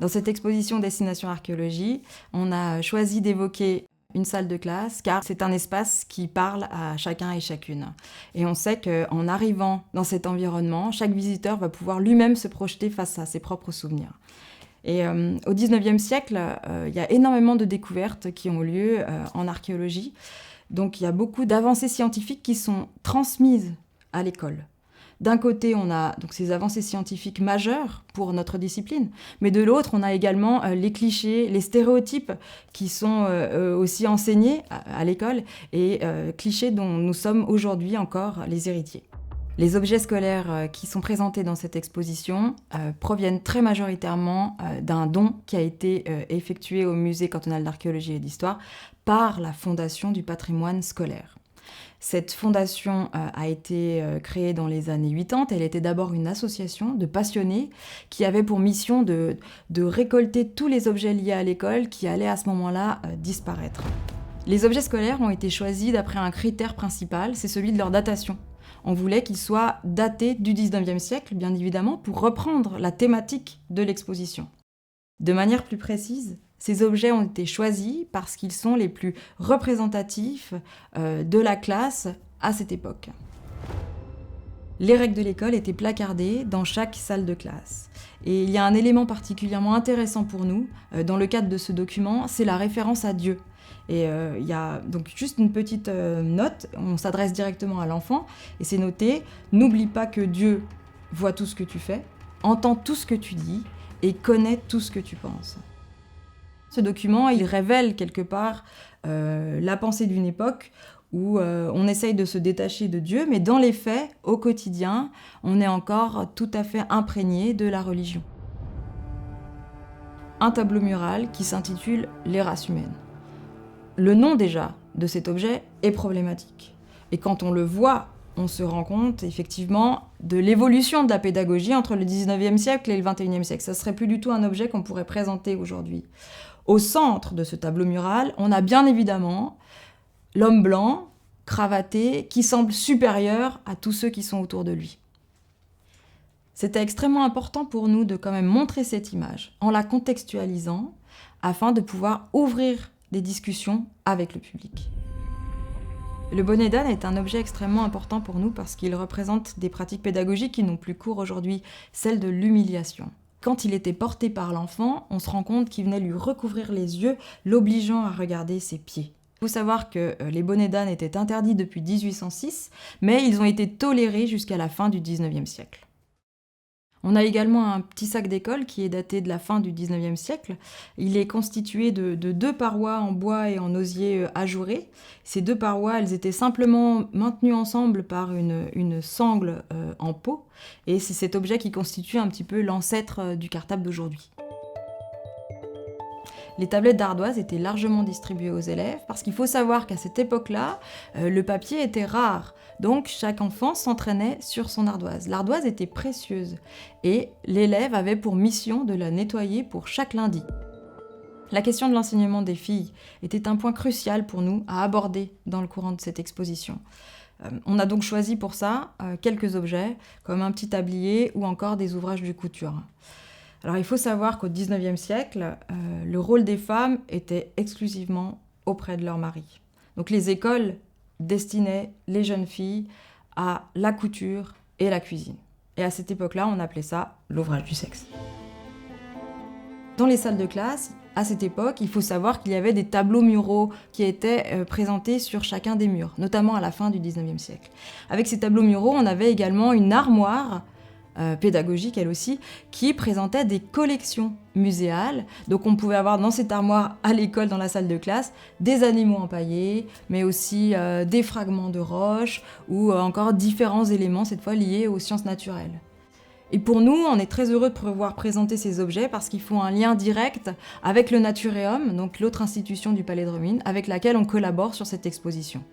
Dans cette exposition Destination Archéologie, on a choisi d'évoquer une salle de classe, car c'est un espace qui parle à chacun et chacune. Et on sait qu'en arrivant dans cet environnement, chaque visiteur va pouvoir lui-même se projeter face à ses propres souvenirs. Et au XIXe siècle, il y a énormément de découvertes qui ont lieu en archéologie. Donc il y a beaucoup d'avancées scientifiques qui sont transmises à l'école. D'un côté, on a donc ces avancées scientifiques majeures pour notre discipline, mais de l'autre, on a également les clichés, les stéréotypes qui sont aussi enseignés à l'école et clichés dont nous sommes aujourd'hui encore les héritiers. Les objets scolaires qui sont présentés dans cette exposition proviennent très majoritairement d'un don qui a été effectué au Musée cantonal d'archéologie et d'histoire par la Fondation du patrimoine scolaire. Cette fondation a été créée dans les années 80. Elle était d'abord une association de passionnés qui avait pour mission de récolter tous les objets liés à l'école qui allaient à ce moment-là disparaître. Les objets scolaires ont été choisis d'après un critère principal, c'est celui de leur datation. On voulait qu'ils soient datés du XIXe siècle, bien évidemment, pour reprendre la thématique de l'exposition. De manière plus précise, ces objets ont été choisis parce qu'ils sont les plus représentatifs de la classe à cette époque. Les règles de l'école étaient placardées dans chaque salle de classe. Et il y a un élément particulièrement intéressant pour nous, dans le cadre de ce document, c'est la référence à Dieu. Et il y a donc juste une petite note, on s'adresse directement à l'enfant, et c'est noté « N'oublie pas que Dieu voit tout ce que tu fais, entend tout ce que tu dis, et connaît tout ce que tu penses ». Ce document, il révèle quelque part la pensée d'une époque où on essaye de se détacher de Dieu, mais dans les faits, au quotidien, on est encore tout à fait imprégné de la religion. Un tableau mural qui s'intitule « Les races humaines ». Le nom déjà de cet objet est problématique. Et quand on le voit, on se rend compte effectivement de l'évolution de la pédagogie entre le 19e siècle et le 21e siècle. Ça ne serait plus du tout un objet qu'on pourrait présenter aujourd'hui. Au centre de ce tableau mural, on a bien évidemment l'homme blanc, cravaté, qui semble supérieur à tous ceux qui sont autour de lui. C'était extrêmement important pour nous de quand même montrer cette image en la contextualisant afin de pouvoir ouvrir des discussions avec le public. Le bonnet d'âne est un objet extrêmement important pour nous parce qu'il représente des pratiques pédagogiques qui n'ont plus cours aujourd'hui, celle de l'humiliation. Quand il était porté par l'enfant, on se rend compte qu'il venait lui recouvrir les yeux, l'obligeant à regarder ses pieds. Il faut savoir que les bonnets d'âne étaient interdits depuis 1806, mais ils ont été tolérés jusqu'à la fin du 19e siècle. On a également un petit sac d'école qui est daté de la fin du 19e siècle. Il est constitué de 2 parois en bois et en osier ajouré. Ces 2 parois, elles étaient simplement maintenues ensemble par une sangle en peau. Et c'est cet objet qui constitue un petit peu l'ancêtre du cartable d'aujourd'hui. Les tablettes d'ardoise étaient largement distribuées aux élèves parce qu'il faut savoir qu'à cette époque-là, le papier était rare. Donc chaque enfant s'entraînait sur son ardoise. L'ardoise était précieuse et l'élève avait pour mission de la nettoyer pour chaque lundi. La question de l'enseignement des filles était un point crucial pour nous à aborder dans le courant de cette exposition. On a donc choisi pour ça quelques objets comme un petit tablier ou encore des ouvrages de couture. Alors il faut savoir qu'au XIXe siècle, le rôle des femmes était exclusivement auprès de leur mari. Donc les écoles destinaient les jeunes filles à la couture et la cuisine. Et à cette époque-là, on appelait ça l'ouvrage du sexe. Dans les salles de classe, à cette époque, il faut savoir qu'il y avait des tableaux muraux qui étaient présentés sur chacun des murs, notamment à la fin du XIXe siècle. Avec ces tableaux muraux, on avait également une armoire pédagogique elle aussi, qui présentait des collections muséales. Donc on pouvait avoir dans cette armoire à l'école, dans la salle de classe, des animaux empaillés, mais aussi des fragments de roches ou encore différents éléments, cette fois liés aux sciences naturelles. Et pour nous, on est très heureux de pouvoir présenter ces objets parce qu'ils font un lien direct avec le Naturéum, donc l'autre institution du Palais de Rumines, avec laquelle on collabore sur cette exposition.